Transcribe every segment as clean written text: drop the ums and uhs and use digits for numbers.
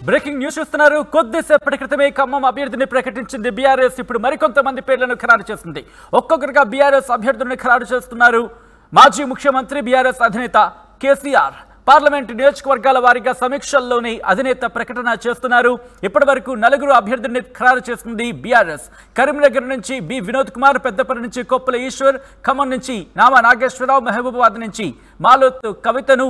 Breaking news చూస్తున్నారు. కొద్దిసేపటి క్రితమే ఖమ్మం అభ్యర్థిని ప్రకటించింది బీఆర్ఎస్. ఇప్పుడు మరికొంతమంది పేర్లను ఖరారు చేస్తుంది. ఒక్కొక్కరిగా బీఆర్ఎస్ అభ్యర్థులను ఖరారు చేస్తున్నారు. మాజీ ముఖ్యమంత్రి బీఆర్ఎస్ అధినేత కేసీఆర్ పార్లమెంటు నియోజకవర్గాల వారీగా సమీక్షల్లోని అధినేత ప్రకటన చేస్తున్నారు. ఇప్పటి వరకు 4 అభ్యర్థుల్ని ఖరారు చేస్తుంది బీఆర్ఎస్. కరీంనగర్ నుంచి బి వినోద్ కుమార్, పెద్దపల్లి నుంచి కొప్పుల ఈశ్వర్, ఖమ్మం నుంచి నామా నాగేశ్వరరావు, మహబూబాబాద్ నుంచి మాలోత్ కవితను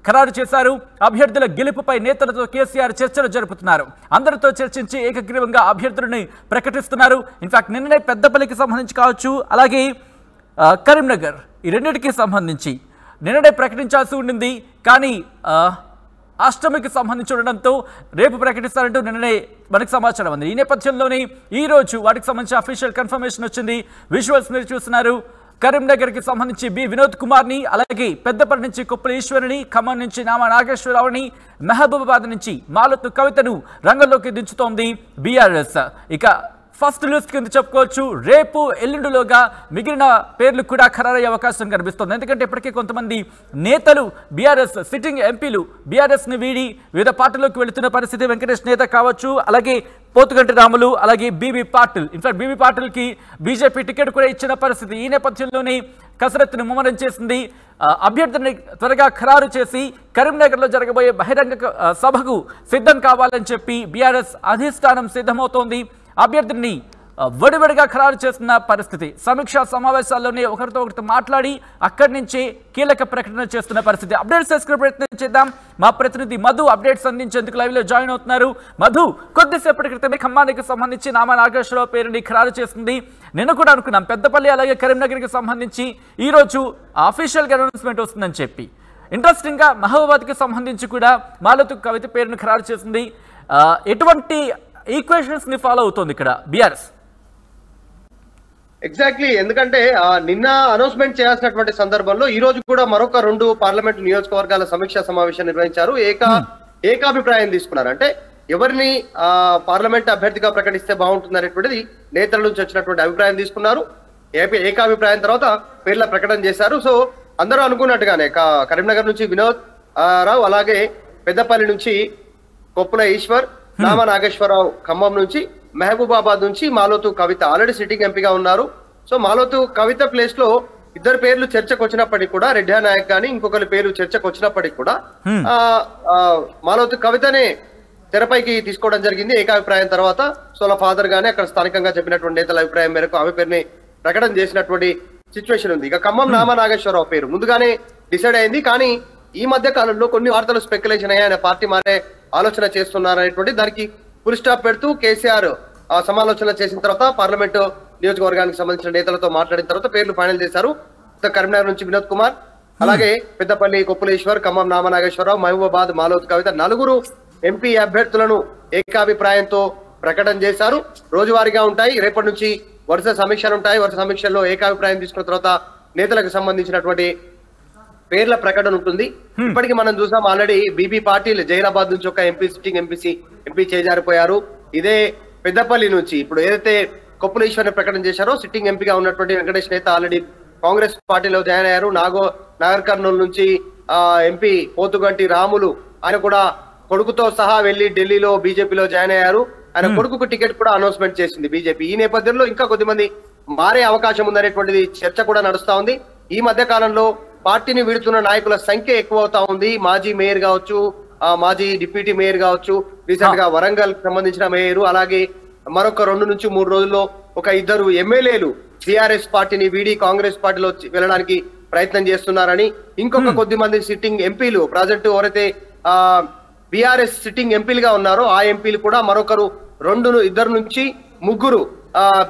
ఖరారు చేశారు. అభ్యర్థుల గెలుపుపై నేతలతో కేసీఆర్ చర్చలు జరుపుతున్నారు. అందరితో చర్చించి ఏకగ్రీవంగా అభ్యర్థులని ప్రకటిస్తున్నారు. ఇన్ఫాక్ట్ నిన్ననే పెద్దపల్లికి సంబంధించి కావచ్చు, అలాగే కరీంనగర్, ఈ రెండింటికి సంబంధించి నిన్ననే ప్రకటించాల్సి ఉండింది. కానీ అష్టమికి సంబంధించి ఉండడంతో రేపు ప్రకటిస్తారంటూ నిన్ననే మనకు సమాచారం ఉంది. ఈ నేపథ్యంలోనే ఈరోజు వాటికి సంబంధించి అఫీషియల్ కన్ఫర్మేషన్ వచ్చింది. విజువల్స్ మీరు చూస్తున్నారు. కరీంనగర్కి సంబంధించి బి వినోద్ కుమార్ని, అలాగే పెద్దపల్లి నుంచి కొప్పుల ఈశ్వరిని, ఖమ్మం నుంచి నామా నాగేశ్వరరావుని, మహబూబాబాద్ నుంచి మాలత్ కవితను రంగంలోకి దించుతోంది బీఆర్ఎస్. ఇక ఫస్ట్ లిస్ట్ కింద చెప్పుకోవచ్చు. రేపు ఎల్లుండిలోగా మిగిలిన పేర్లు కూడా ఖరారయ్యే అవకాశం కనిపిస్తుంది. ఎందుకంటే ఇప్పటికే కొంతమంది నేతలు బీఆర్ఎస్ సిట్టింగ్ ఎంపీలు బీఆర్ఎస్ని వీడి వివిధ పార్టీలోకి వెళుతున్న పరిస్థితి. వెంకటేష్ నేత కావచ్చు, అలాగే పోతుగంటి రాములు, అలాగే బీబీ పాటిల్. ఇన్ఫాక్ట్ బీబీ పాటిల్కి బీజేపీ టికెట్ కూడా ఇచ్చిన పరిస్థితి. ఈ నేపథ్యంలోనే కసరత్తును ముమ్మరం చేసింది. అభ్యర్థిని త్వరగా ఖరారు చేసి కరీంనగర్లో జరగబోయే బహిరంగ సభకు సిద్ధం కావాలని చెప్పి బీఆర్ఎస్ అధిష్టానం సిద్ధమవుతోంది. అభ్యర్థిని వడివడిగా ఖరారు చేస్తున్న పరిస్థితి. సమీక్షా సమావేశాల్లోనే ఒకరితో ఒకరితో మాట్లాడి అక్కడి నుంచి కీలక ప్రకటన చేస్తున్న పరిస్థితి. అప్డేట్స్ చేసుకునే ప్రయత్నం చేద్దాం. మా ప్రతినిధి మధు అప్డేట్స్ అందించేందుకు లైవ్లో జాయిన్ అవుతున్నారు. మధు, కొద్దిసేపటి క్రితమే ఖమ్మానికి సంబంధించి నామా నాగేశ్వరరావు పేరుని ఖరారు చేస్తుంది. నిన్న కూడా అనుకున్నాం పెద్దపల్లి అలాగే కరీంనగర్కి సంబంధించి ఈరోజు అఫీషియల్గా అనౌన్స్మెంట్ వస్తుందని చెప్పి. ఇంట్రెస్టింగ్గా మహబూబాబాద్కి సంబంధించి కూడా మాలత్ కవిత పేరును ఖరారు చేసింది. ఎటువంటి ఈక్వేషన్స్ ని ఫాలో అవుతోంది ఇక్కడ బీఆర్ఎస్? ఎగ్జాక్ట్లీ, ఎందుకంటే నిన్న అనౌన్స్మెంట్ చేయాల్సినటువంటి సందర్భంలో ఈ రోజు కూడా మరొక 2 పార్లమెంట్ నియోజకవర్గాల సమీక్షా సమావేశం నిర్వహించారు. ఏకాభిప్రాయం తీసుకున్నారు. అంటే ఎవరిని పార్లమెంట్ అభ్యర్థిగా ప్రకటిస్తే బాగుంటుంది అనేటువంటిది నేతల నుంచి వచ్చినటువంటి అభిప్రాయం తీసుకున్నారు. ఏకాభిప్రాయం తర్వాత పేర్ల ప్రకటన చేశారు. సో అందరూ అనుకున్నట్టుగానే కరీంనగర్ నుంచి వినోద్ రావు, అలాగే పెద్దపల్లి నుంచి కొప్పుల ఈశ్వర్, నామా నాగేశ్వరరావు ఖమ్మం నుంచి, మహబూబాబాద్ నుంచి మాలోతు కవిత ఆల్రెడీ సిట్టింగ్ ఎంపీగా ఉన్నారు. సో మాలోతు కవిత ప్లేస్ లో 2 పేర్లు చర్చకు వచ్చినప్పటికీ కూడా, రెడ్డి నాయక్ గాని ఇంకొకరి పేరు చర్చకు వచ్చినప్పటికీ కూడా మాలోతు కవితనే తెరపైకి తీసుకోవడం జరిగింది ఏకాభిప్రాయం తర్వాత. సో వాళ్ళ ఫాదర్ గానే అక్కడ స్థానికంగా చెప్పినటువంటి నేతల అభిప్రాయం మేరకు ఆమె పేరుని ప్రకటన చేసినటువంటి సిచ్యువేషన్ ఉంది. ఇక ఖమ్మం నామా నాగేశ్వరరావు పేరు ముందుగానే డిసైడ్ అయింది. కానీ ఈ మధ్య కాలంలో కొన్ని వార్తలు స్పెక్యులేషన్ అయ్యాయి, ఆయన పార్టీ మారే ఆలోచన చేస్తున్నారనేటువంటి దానికి ఫుల్ స్టాప్ పెడుతూ కేసీఆర్ సమాలోచన చేసిన తర్వాత పార్లమెంటు నియోజకవర్గానికి సంబంధించిన నేతలతో మాట్లాడిన తర్వాత పేర్లు ఫైనల్ చేశారు. కరీంనగర్ నుంచి వినోద్ కుమార్, అలాగే పెద్దపల్లి కొప్పులేశ్వర్, ఖమ్మం నామా నాగేశ్వరరావు, మహబూబాబాద్ మాలోత్ కవిత 4 ఎంపీ అభ్యర్థులను ఏకాభిప్రాయంతో ప్రకటన చేశారు. రోజువారీగా ఉంటాయి. రేపటి నుంచి వరుస సమీక్షలు ఉంటాయి. వరుస సమీక్షల్లో ఏకాభిప్రాయం తీసుకున్న తర్వాత నేతలకు సంబంధించినటువంటి పేర్ల ప్రకటన ఉంటుంది. ఇప్పటికీ మనం చూసాం, ఆల్రెడీ బీబీ పాటిల్ జైరాబాద్ నుంచి ఒక సిట్టింగ్ ఎంపీ చేజారిపోయారు. ఇదే పెద్దపల్లి నుంచి ఇప్పుడు ఏదైతే కొప్పులేశ్వర్ ప్రకటన చేశారో సిట్టింగ్ ఎంపీగా ఉన్నటువంటి వెంకటేష్ నేత ఆల్రెడీ కాంగ్రెస్ పార్టీలో జాయిన్ అయ్యారు. నాగర్ కర్నూలు నుంచి ఎంపీ పోతుగంటి రాములు, ఆయన కూడా కొడుకుతో సహా వెళ్లి ఢిల్లీలో బీజేపీలో జాయిన్ అయ్యారు. ఆయన కొడుకుకు టికెట్ కూడా అనౌన్స్మెంట్ చేసింది బీజేపీ. ఈ నేపథ్యంలో ఇంకా కొద్దిమంది మారే అవకాశం ఉందనేటువంటిది చర్చ కూడా నడుస్తా ఉంది. ఈ మధ్య కాలంలో పార్టీని వీడుతున్న నాయకుల సంఖ్య ఎక్కువ అవుతా ఉంది. మాజీ మేయర్ కావచ్చు, మాజీ డిప్యూటీ మేయర్ కావచ్చు, రీసెంట్ గా వరంగల్ సంబంధించిన మేయర్, అలాగే మరొక 2 నుంచి 3 రోజుల్లో ఒక 2 ఎమ్మెల్యేలు టిఆర్ఎస్ పార్టీని వీడి కాంగ్రెస్ పార్టీలో వెళ్ళడానికి ప్రయత్నం చేస్తున్నారని, ఇంకొక కొద్ది మంది సిట్టింగ్ ఎంపీలు ప్రాజెక్టు ఎవరైతే బీఆర్ఎస్ సిట్టింగ్ ఎంపీలుగా ఉన్నారో ఆ ఎంపీలు కూడా మరొకరు 2 నుంచి 3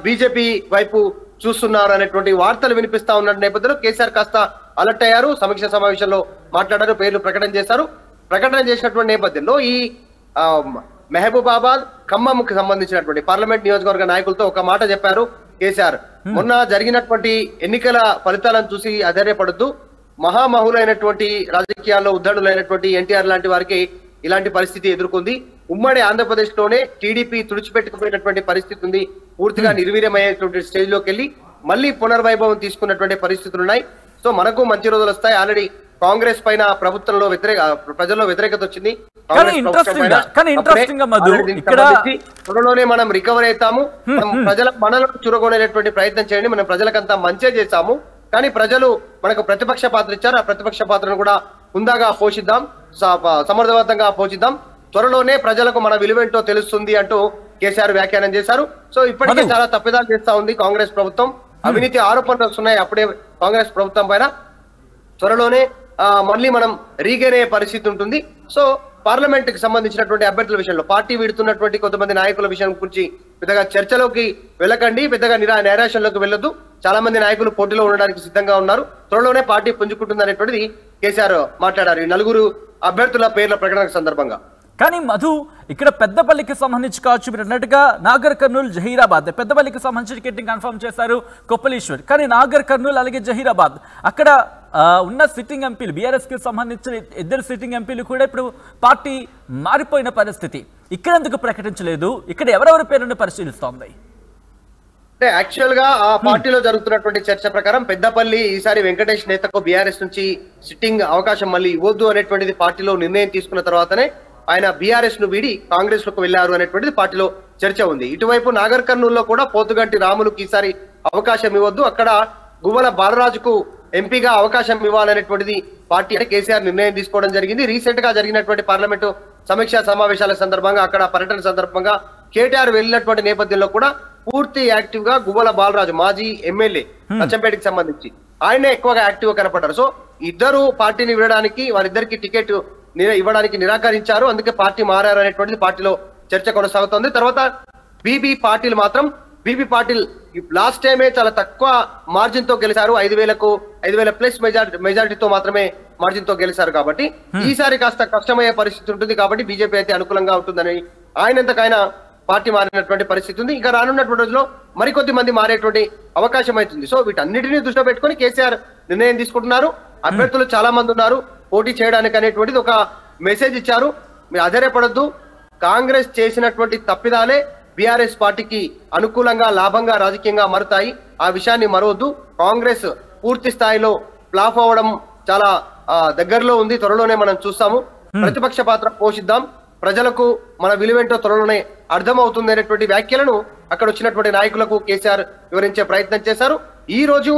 బీజేపీ వైపు చూస్తున్నారు అనేటువంటి వార్తలు వినిపిస్తా ఉన్న నేపథ్యంలో కేసీఆర్ కాస్త అలర్ట్ అయ్యారు. సమీక్ష సమావేశంలో మాట్లాడారు, పేర్లు ప్రకటన చేశారు. ప్రకటన చేసినటువంటి నేపథ్యంలో ఈ మహబూబాబాద్ ఖమ్మంకి సంబంధించినటువంటి పార్లమెంట్ నియోజకవర్గ నాయకులతో ఒక మాట చెప్పారు కేసీఆర్. మొన్న జరిగినటువంటి ఎన్నికల ఫలితాలను చూసి అధైర్యపడద్దు. మహామహులైనటువంటి రాజకీయాల్లో ఉద్ధరణులైనటువంటి ఎన్టీఆర్ లాంటి వారికి ఇలాంటి పరిస్థితి ఎదుర్కొంది. ఉమ్మడి ఆంధ్రప్రదేశ్ లోనే టీడీపీ తుడిచిపెట్టుకుపోయినటువంటి పరిస్థితి ఉంది. పూర్తిగా నిర్వీర్యమయ్యేటువంటి స్టేజ్ లోకి వెళ్ళి మళ్ళీ పునర్వైభవం తీసుకున్నటువంటి పరిస్థితులు ఉన్నాయి. సో మనకు మంచి రోజులు వస్తాయి. ఆల్రెడీ కాంగ్రెస్ పైన ప్రభుత్వంలో ప్రజల్లో వ్యతిరేకత వచ్చింది. త్వరలోనే మనం రికవర్ అవుతాము. మనలో చురగొనేటువంటి ప్రయత్నం చేయండి. మనం ప్రజలకంతా మంచి చేశాము, కానీ ప్రజలు మనకు ప్రతిపక్ష పాత్ర ఇచ్చారు. ఆ ప్రతిపక్ష పాత్రను కూడా హుందాగా పోషిద్దాం, సమర్థవంతంగా పోషిద్దాం. త్వరలోనే ప్రజలకు మన విలువేంటో తెలుస్తుంది అంటూ కేసీఆర్ వ్యాఖ్యానం చేశారు. సో ఇప్పటికే చాలా తప్పిదాలు చేస్తా ఉంది కాంగ్రెస్ ప్రభుత్వం. అవినీతి ఆరోపణలు వస్తున్నాయి అప్పుడే కాంగ్రెస్ ప్రభుత్వం పైన. త్వరలోనే మళ్ళీ మనం రీగైన్ అయ్యే పరిస్థితి ఉంటుంది. సో పార్లమెంట్ కి సంబంధించినటువంటి అభ్యర్థుల విషయంలో పార్టీ విడుతున్నటువంటి కొంతమంది నాయకుల విషయం గురించి పెద్దగా చర్చలోకి వెళ్ళకండి, పెద్దగా నైరాశ్యంలోకి వెళ్ళొద్దు. చాలా మంది నాయకులు పోటీలో ఉండడానికి సిద్ధంగా ఉన్నారు. త్వరలోనే పార్టీ పుంజుకుంటుంది అనేటువంటిది కేసీఆర్ మాట్లాడారు ఈ 4 అభ్యర్థుల పేర్ల ప్రకటన సందర్భంగా. కానీ మధు, ఇక్కడ పెద్దపల్లికి సంబంధించి కావచ్చు, మీరు అన్నట్టుగా నాగర్ కర్నూలు, జహీరాబాద్, పెద్దపల్లికి సంబంధించి టికెటింగ్ కన్ఫర్మ్ చేశారు కొప్పలేశ్వర్. కానీ నాగర్ కర్నూలు అలాగే జహీరాబాద్ అక్కడ ఉన్న సిట్టింగ్ ఎంపీలు, బీఆర్ఎస్ కి సంబంధించిన 2 సిట్టింగ్ ఎంపీలు కూడా ఇప్పుడు పార్టీ మారిపోయిన పరిస్థితి. ఇక్కడ ఎందుకు ప్రకటించలేదు? ఇక్కడ ఎవరెవరి పేరును పరిశీలిస్తోంది? అంటే యాక్చువల్ గా ఆ పార్టీలో జరుగుతున్నటువంటి చర్చ ప్రకారం పెద్దపల్లి ఈసారి వెంకటేష్ నేతకు బీఆర్ఎస్ నుంచి సిట్టింగ్ అవకాశం మళ్ళీ ఇవ్వద్దు అనేటువంటిది పార్టీలో నిర్ణయం తీసుకున్న తర్వాతనే ఆయన బీఆర్ఎస్ ను వీడి కాంగ్రెస్ లకు వెళ్లారు అనేటువంటిది పార్టీలో చర్చ ఉంది. ఇటువైపు నాగర్ కర్నూలులో కూడా పోతుగంటి రాములకు ఈసారి అవకాశం ఇవ్వద్దు, అక్కడ గువ్వల బాలరాజుకు ఎంపీగా అవకాశం ఇవ్వాలనేటువంటిది పార్టీ అంటే కేసీఆర్ నిర్ణయం తీసుకోవడం జరిగింది. రీసెంట్ గా జరిగినటువంటి పార్లమెంటు సమీక్షా సమావేశాల సందర్భంగా, అక్కడ పర్యటన సందర్భంగా కేటీఆర్ వెళ్ళినటువంటి నేపథ్యంలో కూడా పూర్తి యాక్టివ్ గా గువ్వల బాలరాజు, మాజీ ఎమ్మెల్యే అచ్చంపేటకి సంబంధించి, ఆయనే ఎక్కువగా యాక్టివ్ గా కనపడ్డారు. సో ఇద్దరు పార్టీని విడడానికి, వారిద్దరికి టికెట్ ఇవ్వడానికి నిరాకరించారు. అందుకే పార్టీ మారారు అనేటువంటిది పార్టీలో చర్చ కొనసాగుతోంది. తర్వాత బీబీ పాటిల్ లాస్ట్ టైమే చాలా తక్కువ మార్జిన్ తో గెలిచారు. 5,000 ప్లస్ మెజారిటీతో మాత్రమే మార్జిన్ తో గెలిచారు. కాబట్టి ఈసారి కాస్త కష్టమయ్యే పరిస్థితి ఉంటుంది. కాబట్టి బీజేపీ అయితే అనుకూలంగా ఉంటుందని ఆయనంతకైనా పార్టీ మారినటువంటి పరిస్థితి ఉంది. ఇంకా రానున్నటువంటి రోజుల్లో మరికొద్ది మంది మారేటువంటి అవకాశం అవుతుంది. సో వీటన్నిటిని దృష్టిలో పెట్టుకుని కేసీఆర్ నిర్ణయం తీసుకుంటున్నారు. అభ్యర్థులు చాలా మంది ఉన్నారు పోటీ చేయడానికి అనేటువంటిది ఒక మెసేజ్ ఇచ్చారు. మీరు ఆశ్చర్యపడొద్దు, కాంగ్రెస్ చేసినటువంటి తప్పిదాలే బీఆర్ఎస్ పార్టీకి అనుకూలంగా, లాభంగా, రాజకీయంగా మారుతాయి. ఆ విషయాన్ని మరవద్దు. కాంగ్రెస్ పూర్తి స్థాయిలో ఫ్లాప్ అవ్వడం చాలా దగ్గరలో ఉంది. త్వరలోనే మనం చూస్తాము. ప్రతిపక్ష పాత్ర పోషిద్దాం, ప్రజలకు మన విలువేంటో త్వరలోనే అర్థమవుతుంది అనేటువంటి వ్యాఖ్యలను అక్కడ వచ్చినటువంటి నాయకులకు కేసీఆర్ వివరించే ప్రయత్నం చేశారు. ఈ రోజు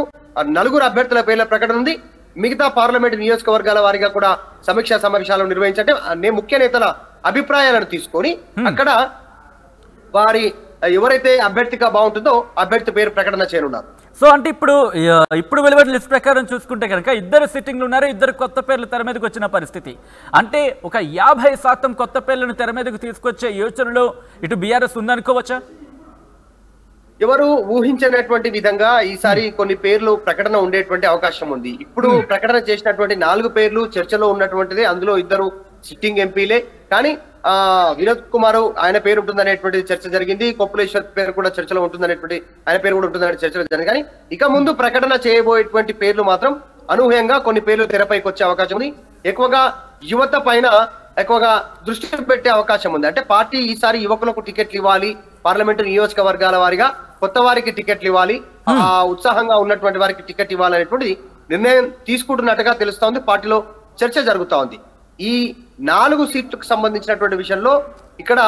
4 అభ్యర్థుల పేర్ల ప్రకటన ఉంది. మిగతా పార్లమెంట్ నియోజకవర్గాల వారిగా కూడా సమీక్షా సమావేశాలు నిర్వహించంటే ముఖ్య నేతల అభిప్రాయాలను తీసుకొని అక్కడ వారి ఎవరైతే అభ్యర్థిగా బాగుంటుందో అభ్యర్థి పేరు ప్రకటన చేయనున్నారు. సో అంటే ఇప్పుడు వెలువడిన లిస్ట్ ప్రకారం చూసుకుంటే కనుక 2 సిట్టింగ్లు ఉన్నారు, 2 కొత్త పేర్లు తెర మీదకి వచ్చిన పరిస్థితి. అంటే ఒక 50% కొత్త పేర్లను తెర మీదకు తీసుకొచ్చే యోచనలో ఇటు బీఆర్ఎస్ ఉందనుకోవచ్చా? ఎవరు ఊహించినటువంటి విధంగా ఈసారి కొన్ని పేర్లు ప్రకటన ఉండేటువంటి అవకాశం ఉంది. ఇప్పుడు ప్రకటన చేసినటువంటి 4 పేర్లు చర్చలో ఉన్నటువంటిది. అందులో 2 సిట్టింగ్ ఎంపీలే. కానీ వినోద్ కుమార్ ఆయన పేరు ఉంటుందనేటువంటి చర్చ జరిగింది. కొప్పులేశ్వర్ పేరు కూడా చర్చలో ఉంటుందనేటువంటి ఆయన పేరు కూడా ఉంటుందనే చర్చలు జరిగింది. కానీ ఇక ముందు ప్రకటన చేయబోయేటువంటి పేర్లు మాత్రం అనూహ్యంగా కొన్ని పేర్లు తెరపైకి వచ్చే అవకాశం ఉంది. ఎక్కువగా యువత పైన ఎక్కువగా దృష్టి పెట్టే అవకాశం ఉంది. అంటే పార్టీ ఈసారి యువకులకు టికెట్లు ఇవ్వాలి, పార్లమెంటు నియోజకవర్గాల వారిగా కొత్త వారికి టికెట్లు ఇవ్వాలి, ఉత్సాహంగా ఉన్నటువంటి వారికి టికెట్ ఇవ్వాలనేటువంటి నిర్ణయం తీసుకుంటున్నట్టుగా తెలుస్తోంది. పార్టీలో చర్చ జరుగుతా ఉంది. ఈ 4 సీట్లకు సంబంధించినటువంటి విషయంలో ఇక్కడ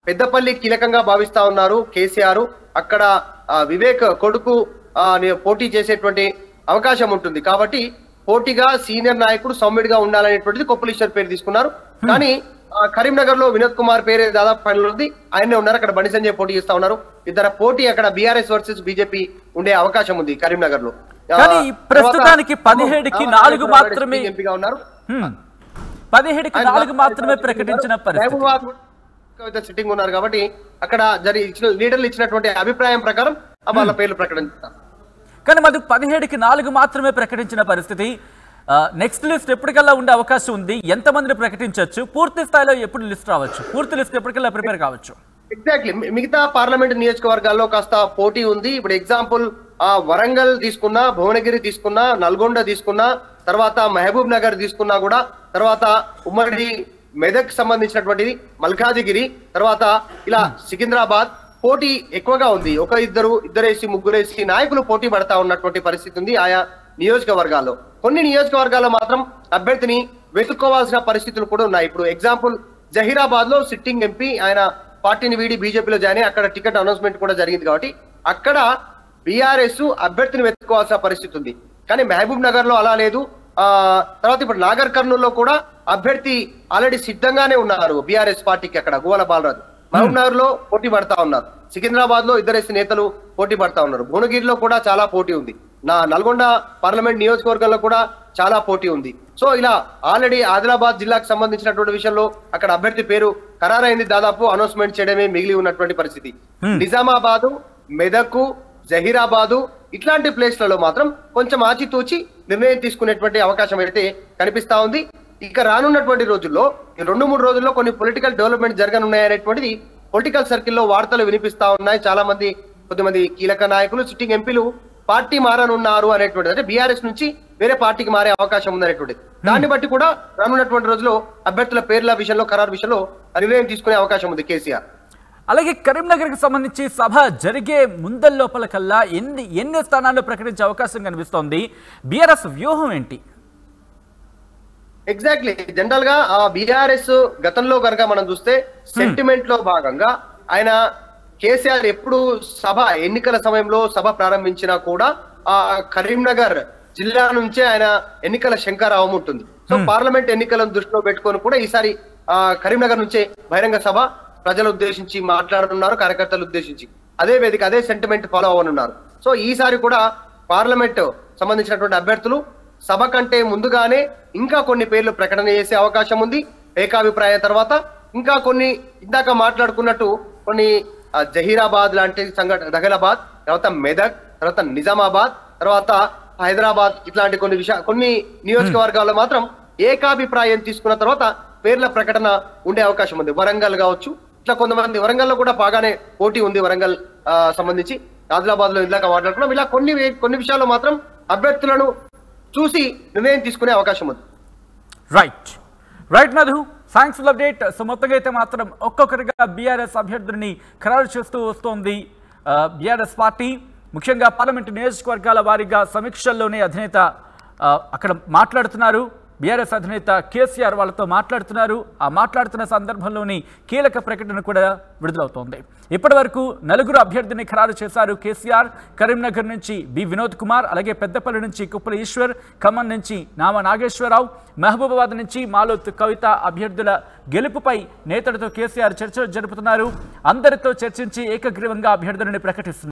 పెద్దపల్లి కీలకంగా భావిస్తా ఉన్నారు కేసీఆర్. అక్కడ వివేక్ కొడుకు పోటీ చేసేటువంటి అవకాశం ఉంటుంది. కాబట్టి పోటీగా సీనియర్ నాయకుడు సౌమ్యుడిగా ఉండాలనేటువంటిది కొప్పులేశ్వర్ పేరు తీసుకున్నారు. కానీ కరీంనగర్ లో వినోద్ కుమార్ పేరు దాదాపు ఫైనల్ ఉంది, ఆయనే ఉన్నారు. అక్కడ బండి సంజయ్ పోటీ చేస్తా ఉన్నారు. ఇద్దరు పోటీ అక్కడ బీఆర్ఎస్ వర్సెస్ బీజేపీ ఉండే అవకాశం ఉంది కరీంనగర్ లో. ప్రస్తుతానికి 17కి 4 మాత్రమే ఎంపీగా ఉన్నారు. 17కి 4 మాత్రమే ప్రకటించిన పరిస్థితి సిట్టింగ్ ఉన్నారు. కాబట్టి అక్కడ లీడర్లు ఇచ్చినటువంటి అభిప్రాయం ప్రకారం వాళ్ళ పేర్లు ప్రకటించారు. కానీ మరి 17కి 4 మాత్రమే ప్రకటించిన పరిస్థితి. నెక్స్ట్ లిస్ట్ ఎప్పటికల్లా ఉండే అవకాశం ఉంది? ఎంతమందిని ప్రకటించవచ్చు? పూర్తి స్థాయిలో ఎప్పుడు లిస్ట్ రావచ్చు? పూర్తి లిస్ట్ ఎప్పటికల్లా ప్రిపేర్ కావచ్చు? ఎగ్జాక్ట్లీ మిగతా పార్లమెంట్ నియోజకవర్గాల్లో కాస్త పోటీ ఉంది. ఇప్పుడు ఎగ్జాంపుల్ వరంగల్ తీసుకున్నా, భువనగిరి తీసుకున్నా, నల్గొండ తీసుకున్నా, తర్వాత మహబూబ్ నగర్ తీసుకున్నా కూడా, తర్వాత ఉమ్మడి మెదక్ సంబంధించినటువంటిది మల్కాజిగిరి, తర్వాత ఇలా సికింద్రాబాద్ పోటీ ఎక్కువగా ఉంది. ఇద్దరేసి ముగ్గురేసి నాయకులు పోటీ పడతా ఉన్నటువంటి పరిస్థితి ఉంది ఆయా నియోజకవర్గాల్లో. కొన్ని నియోజకవర్గాల్లో మాత్రం అభ్యర్థిని వెతుక్కోవాల్సిన పరిస్థితులు కూడా ఉన్నాయి. ఇప్పుడు ఎగ్జాంపుల్ జహీరాబాద్ లో సిట్టింగ్ ఎంపీ ఆయన పార్టీని వీడి బీజేపీలో జాయిన్ అయ్యి అక్కడ టికెట్ అనౌన్స్మెంట్ కూడా జరిగింది కాబట్టి అక్కడ బీఆర్ఎస్ అభ్యర్థిని వెతుక్కోవాల్సిన పరిస్థితి ఉంది. కానీ మహబూబ్ నగర్ లో అలా లేదు. తర్వాత ఇప్పుడు నాగర్ కర్నూలు కూడా అభ్యర్థి ఆల్రెడీ సిద్ధంగానే ఉన్నారు బీఆర్ఎస్ పార్టీకి. అక్కడ గువ్వల బాలరాజు మహబూబ్ నగర్ లో పోటీ పడతా ఉన్నారు. సికింద్రాబాద్ లో ఇద్దరేసి నేతలు పోటీ పడతా ఉన్నారు. భువనగిరిలో కూడా చాలా పోటీ ఉంది. నల్గొండ పార్లమెంట్ నియోజకవర్గంలో కూడా చాలా పోటీ ఉంది. సో ఇలా ఆల్రెడీ ఆదిలాబాద్ జిల్లాకు సంబంధించినటువంటి విషయంలో అక్కడ అభ్యర్థి పేరు ఖరారైంది. దాదాపు అనౌన్స్మెంట్ చేయడమే మిగిలి ఉన్నటువంటి పరిస్థితి. నిజామాబాదు, మెదక్, జహీరాబాదు ఇట్లాంటి ప్లేస్లలో మాత్రం కొంచెం ఆచితూచి నిర్ణయం తీసుకునేటువంటి అవకాశం అయితే కనిపిస్తా ఉంది. ఇక రానున్నటువంటి రోజుల్లో 2-3 రోజుల్లో కొన్ని పొలిటికల్ డెవలప్మెంట్ జరగనున్నాయనేటువంటిది పొలిటికల్ సర్కిల్లో వార్తలు వినిపిస్తా ఉన్నాయి. చాలా మంది కొద్దిమంది కీలక నాయకులు సిట్టింగ్ ఎంపీలు పార్టీ మారనున్నారు అనేటువంటిది, అంటే బీఆర్ఎస్ నుంచి వేరే పార్టీకి మారే అవకాశం ఉందనేటువంటిది. దాన్ని బట్టి కూడా రానున్నటువంటి రోజుల్లో అభ్యర్థుల పేర్ల విషయంలో ఖరారు విషయంలో నిర్ణయం తీసుకునే అవకాశం ఉంది కేసీఆర్. అలాగే కరీంనగర్కి సంబంధించి సభ జరిగే ముందల్లోపల కల్లా ఎన్ని స్థానాలు ప్రకటించే అవకాశం కనిపిస్తోంది? బీఆర్ఎస్ వ్యూహం ఏంటి? ఎగ్జాక్ట్లీ జనరల్ గా బీఆర్ఎస్ గతంలో కనుక మనం చూస్తే సెంటిమెంట్ లో భాగంగా ఆయన కేసీఆర్ ఎప్పుడు సభ ఎన్నికల సమయంలో సభ ప్రారంభించినా కూడా కరీంనగర్ జిల్లా నుంచే ఆయన ఎన్నికల శంఖారావం ఉంటుంది. సో పార్లమెంట్ ఎన్నికలను దృష్టిలో పెట్టుకొని కూడా ఈసారి కరీంనగర్ నుంచే బహిరంగ సభ ప్రజలు ఉద్దేశించి మాట్లాడనున్నారు, కార్యకర్తలు ఉద్దేశించి అదే వేదిక అదే సెంటిమెంట్ ఫాలో అవ్వనున్నారు. సో ఈసారి కూడా పార్లమెంట్ సంబంధించినటువంటి అభ్యర్థులు సభ కంటే ముందుగానే ఇంకా కొన్ని పేర్లు ప్రకటన చేసే అవకాశం ఉంది. ఏకాభిప్రాయం తర్వాత ఇంకా కొన్ని ఇందాక మాట్లాడుకున్నట్టు కొన్ని జహీరాబాద్ లాంటి సంఘటన, దహలాబాద్, తర్వాత మెదక్, తర్వాత నిజామాబాద్, తర్వాత హైదరాబాద్ ఇట్లాంటి కొన్ని నియోజకవర్గాల్లో మాత్రం ఏకాభిప్రాయం తీసుకున్న తర్వాత పేర్ల ప్రకటన ఉండే అవకాశం ఉంది. వరంగల్ కావచ్చు, ఇట్లా కొంతమంది వరంగల్లో కూడా బాగానే పోటీ ఉంది. వరంగల్ సంబంధించి ఆదిలాబాద్ లో ఇందాక మాట్లాడుకున్నాం. ఇలా కొన్ని విషయాల్లో మాత్రం అభ్యర్థులను చూసి నిర్ణయం తీసుకునే అవకాశం ఉంది. Right Madhu, thanks for update. So మొత్తంగా అయితే మాత్రం ఒక్కొక్కరిగా బీఆర్ఎస్ అభ్యర్థుల్ని ఖరారు చేస్తూ వస్తోంది బీఆర్ఎస్ పార్టీ. ముఖ్యంగా పార్లమెంటు నియోజకవర్గాల వారీగా సమీక్షల్లోనే అధినేత అక్కడ మాట్లాడుతున్నారు. బీఆర్ఎస్ అధినేత కేసీఆర్ వాళ్ళతో మాట్లాడుతున్నారు. ఆ మాట్లాడుతున్న సందర్భంలోని కీలక ప్రకటన కూడా విడుదలవుతోంది. ఇప్పటి వరకు 4 అభ్యర్థిని ఖరారు చేశారు కేసీఆర్. కరీంనగర్ నుంచి బి వినోద్ కుమార్, అలాగే పెద్దపల్లి నుంచి కుప్పల ఈశ్వర్, ఖమ్మం నుంచి నామ నాగేశ్వరరావు, మహబూబాబాద్ నుంచి మాలోత్ కవిత అభ్యర్థుల గెలుపుపై నేతలతో కేసీఆర్ చర్చలు జరుపుతున్నారు. అందరితో చర్చించి ఏకగ్రీవంగా అభ్యర్థులను ప్రకటిస్తున్నారు.